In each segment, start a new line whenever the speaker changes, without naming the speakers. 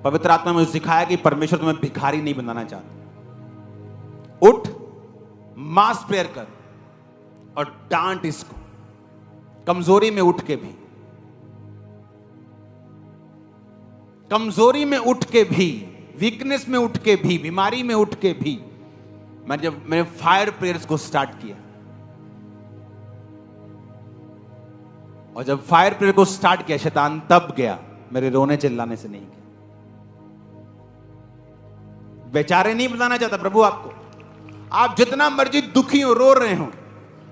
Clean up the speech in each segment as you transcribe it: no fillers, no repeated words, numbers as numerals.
पवित्र आत्मा ने मुझे सिखाया कि परमेश्वर तुम्हें भिखारी नहीं बनाना चाहता। उठ, मास प्रेयर कर और डांट इसको, कमजोरी में उठ के भी, कमजोरी में उठ के भी, वीकनेस में उठ के भी, बीमारी में उठ के भी। मैंने फायर प्रेयर्स को स्टार्ट किया, और जब फायर प्रेयर को स्टार्ट किया, शैतान तब गया, मेरे रोने चिल्लाने से नहीं गया। बेचारे नहीं बताना चाहता प्रभु आपको, आप जितना मर्जी दुखी हो, रो रहे हो,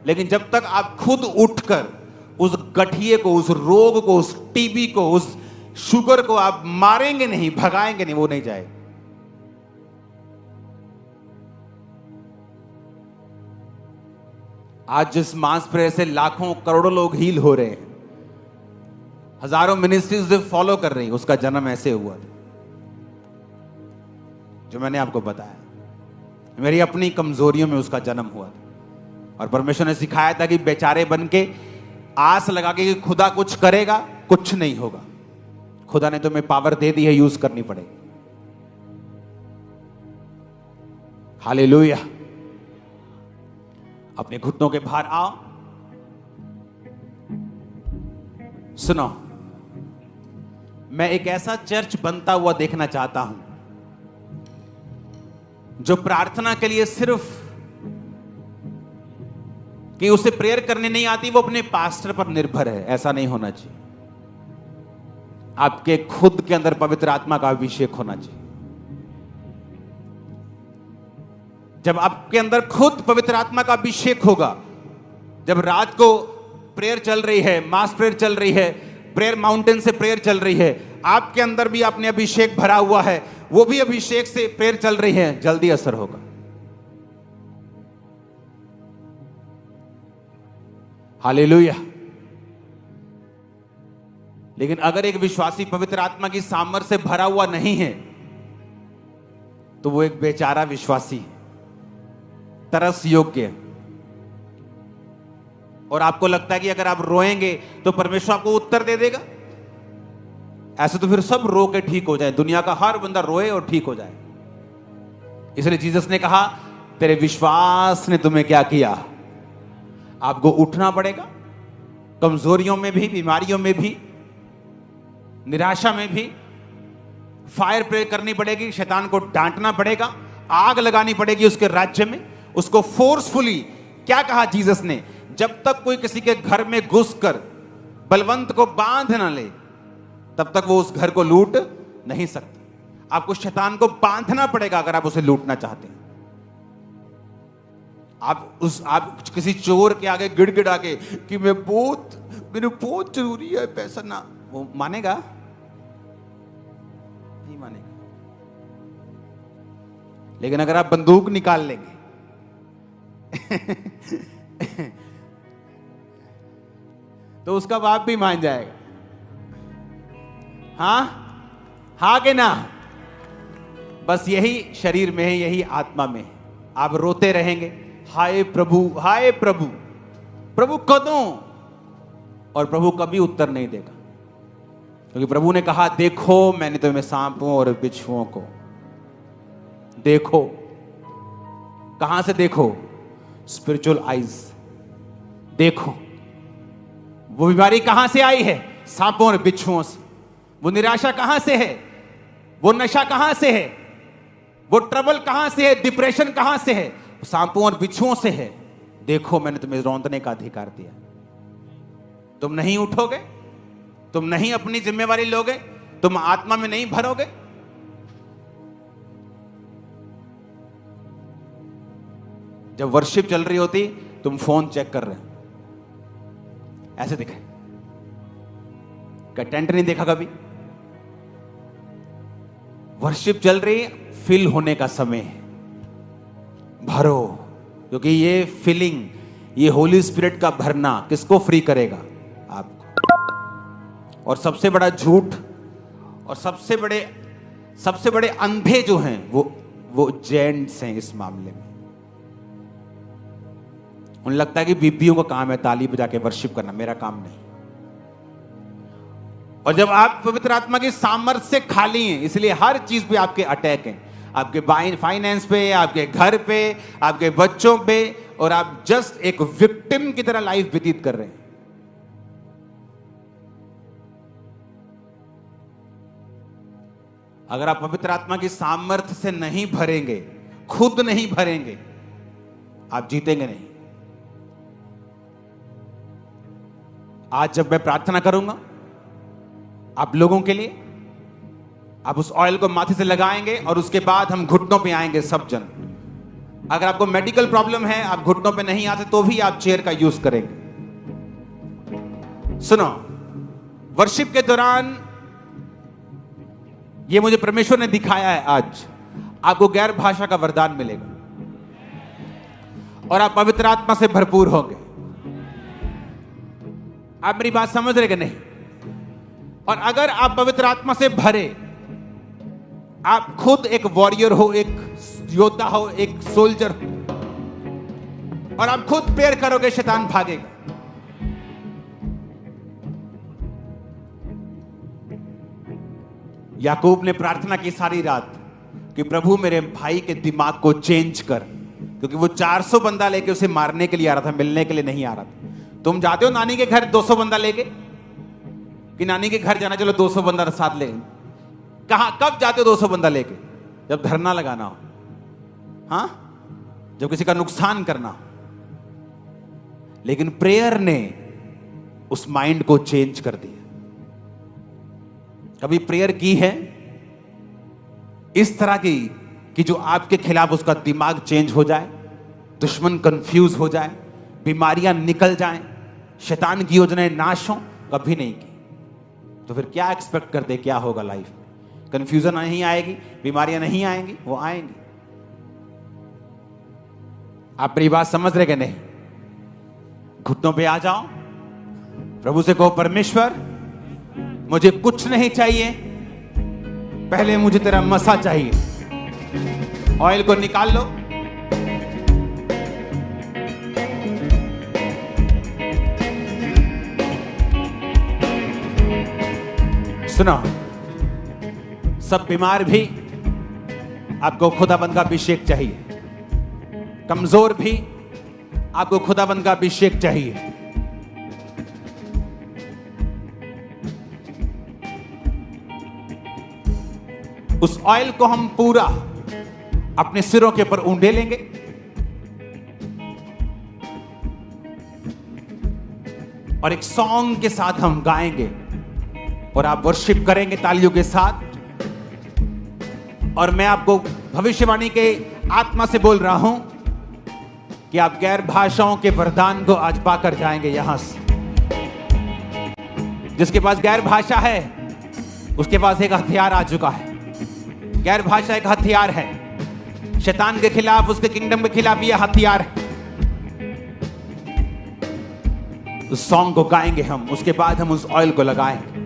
लेकिन जब तक आप खुद उठकर उस गठिए को, उस रोग को, उस टीबी को, उस शुगर को आप मारेंगे नहीं, भगाएंगे नहीं, वो नहीं जाए। आज जिस मास प्रेयर से लाखों करोड़ों लोग हील हो रहे हैं, हजारों मिनिस्ट्रीज फॉलो कर रही, उसका जन्म ऐसे हुआ था जो मैंने आपको बताया। मेरी अपनी कमजोरियों में उसका जन्म हुआ था, और परमेश्वर ने सिखाया था कि बेचारे बन के आस लगा के कि खुदा कुछ करेगा, कुछ नहीं होगा। खुदा ने तुम्हें पावर दे दी है, यूज करनी पड़ेगी। हालेलुया। अपने घुटनों के बाहर आओ, सुनो, मैं एक ऐसा चर्च बनता हुआ देखना चाहता हूं जो प्रार्थना के लिए सिर्फ कि उसे प्रेयर करने नहीं आती, वो अपने पास्टर पर निर्भर है, ऐसा नहीं होना चाहिए। आपके खुद के अंदर पवित्र आत्मा का अभिषेक होना चाहिए। जब आपके अंदर खुद पवित्र आत्मा का अभिषेक होगा, जब रात को प्रेयर चल रही है, मास प्रेयर चल रही है, प्रेयर माउंटेन से प्रेयर चल रही है, आपके अंदर भी आपने अभिषेक भरा हुआ है, वो भी अभिषेक से प्रेयर चल रही है, जल्दी असर होगा। हालेलुया। लेकिन अगर एक विश्वासी पवित्र आत्मा की सामर्थ्य से भरा हुआ नहीं है, तो वो एक बेचारा विश्वासी है, तरस योग्य। और आपको लगता है कि अगर आप रोएंगे तो परमेश्वर आपको उत्तर दे देगा। ऐसे तो फिर सब रो के ठीक हो जाए, दुनिया का हर बंदा रोए और ठीक हो जाए। इसलिए जीसस ने कहा, तेरे विश्वास ने तुम्हें क्या किया। आपको उठना पड़ेगा, कमजोरियों में भी, बीमारियों में भी, निराशा में भी फायर प्रेयर करनी पड़ेगी, शैतान को डांटना पड़ेगा, आग लगानी पड़ेगी उसके राज्य में, उसको फोर्सफुली। क्या कहा जीसस ने, जब तक कोई किसी के घर में घुसकर बलवंत को बांध ना ले, तब तक वो उस घर को लूट नहीं सकता। आपको शैतान को बांधना पड़ेगा अगर आप उसे लूटना चाहते हैं। आप किसी चोर के आगे गिड़गिड़ा के कि मेरे बहुत जरूरी है पैसा, ना, वो मानेगा? नहीं मानेगा। लेकिन अगर आप बंदूक निकाल लेंगे तो उसका बाप भी मान जाएगा। हाँ कि ना? बस यही शरीर में है, यही आत्मा में है। आप रोते रहेंगे, हाय प्रभु, हाय प्रभु, प्रभु कदों, और प्रभु कभी उत्तर नहीं देगा, क्योंकि प्रभु ने कहा, देखो मैंने तुम्हें सांपों और बिच्छुओं को देखो। कहां से देखो? Spiritual eyes. देखो वो बीमारी कहां से आई है? सांपों और बिच्छुओं से। वो निराशा कहां से है? वो नशा कहां से है? वो ट्रबल कहां से है? डिप्रेशन कहां से है? सांपों और बिच्छुओं से है। देखो मैंने तुम्हें रौंदने का अधिकार दिया। तुम नहीं उठोगे, तुम नहीं अपनी जिम्मेवारी लोगे, तुम आत्मा में नहीं भरोगे, जब वर्शिप चल रही होती तुम फोन चेक कर रहे हो, ऐसे दिखे। क्या टेंट नहीं देखा कभी? वर्शिप चल रही, फिल होने का समय है, भरो, क्योंकि ये फिलिंग, ये होली स्पिरिट का भरना किसको फ्री करेगा? आपको। और सबसे बड़ा झूठ और सबसे बड़े अंधे जो हैं वो जेंट्स हैं इस मामले में। उन्हें लगता है कि बीबियों का काम है ताली बजा के वर्शिप करना, मेरा काम नहीं। और जब आप पवित्र आत्मा की सामर्थ्य से खाली हैं, इसलिए हर चीज पे आपके अटैक हैं, आपके फाइनेंस पे, आपके घर पे, आपके बच्चों पे, और आप जस्ट एक विक्टिम की तरह लाइफ व्यतीत कर रहे हैं। अगर आप पवित्र आत्मा की सामर्थ्य से नहीं भरेंगे, खुद नहीं भरेंगे, आप जीतेंगे नहीं। आज जब मैं प्रार्थना करूंगा आप लोगों के लिए, आप उस ऑयल को माथे से लगाएंगे और उसके बाद हम घुटनों पे आएंगे सब जन। अगर आपको मेडिकल प्रॉब्लम है, आप घुटनों पे नहीं आते तो भी आप चेयर का यूज करेंगे। सुनो, वर्शिप के दौरान ये मुझे परमेश्वर ने दिखाया है, आज आपको गैर भाषा का वरदान मिलेगा और आप पवित्र आत्मा से भरपूर होंगे। आप मेरी बात समझ रहे कि नहीं? और अगर आप पवित्र आत्मा से भरे, आप खुद एक वॉरियर हो, एक योद्धा हो, एक सोल्जर हो, और आप खुद प्रेयर करोगे, शैतान भागेगा। याकूब ने प्रार्थना की सारी रात कि प्रभु मेरे भाई के दिमाग को चेंज कर, क्योंकि वो 400 बंदा लेके उसे मारने के लिए आ रहा था, मिलने के लिए नहीं आ रहा था। तुम जाते हो नानी के घर 200 बंदा लेके, कि नानी के घर जाना, चलो 200 बंदा साथ ले? कहां, कब जाते हो 200 बंदा लेके? जब धरना लगाना हो, हां, जब किसी का नुकसान करना हो। लेकिन प्रेयर ने उस माइंड को चेंज कर दिया। कभी प्रेयर की है इस तरह की कि जो आपके खिलाफ उसका दिमाग चेंज हो जाए, दुश्मन कंफ्यूज हो जाए, बीमारियां निकल जाएं, शैतान की योजनाएं नाश हो? कभी नहीं की। तो फिर क्या एक्सपेक्ट करते, क्या होगा लाइफ में? कंफ्यूजन नहीं आएगी, बीमारियां नहीं आएंगी, वो आएंगी। आप मेरी बात समझ रहे कि नहीं? घुटनों पे आ जाओ, प्रभु से कहो, परमेश्वर मुझे कुछ नहीं चाहिए, पहले मुझे तेरा मसा चाहिए। ऑयल को निकाल लो, सुनो, सब बीमार भी आपको खुदाबंद का अभिषेक चाहिए, कमजोर भी आपको खुदाबंद का अभिषेक चाहिए। उस ऑयल को हम पूरा अपने सिरों के ऊपर ऊंडे लेंगे और एक सॉन्ग के साथ हम गाएंगे और आप वर्शिप करेंगे तालियों के साथ। और मैं आपको भविष्यवाणी के आत्मा से बोल रहा हूं कि आप गैर भाषाओं के वरदान को आज पाकर जाएंगे। यहां से जिसके पास गैर भाषा है उसके पास एक हथियार आ चुका है। गैर भाषा एक हथियार है, शैतान के खिलाफ, उसके किंगडम के खिलाफ यह हथियार है। उस सॉन्ग को गाएंगे हम, उसके बाद हम उस ऑयल को लगाएंगे।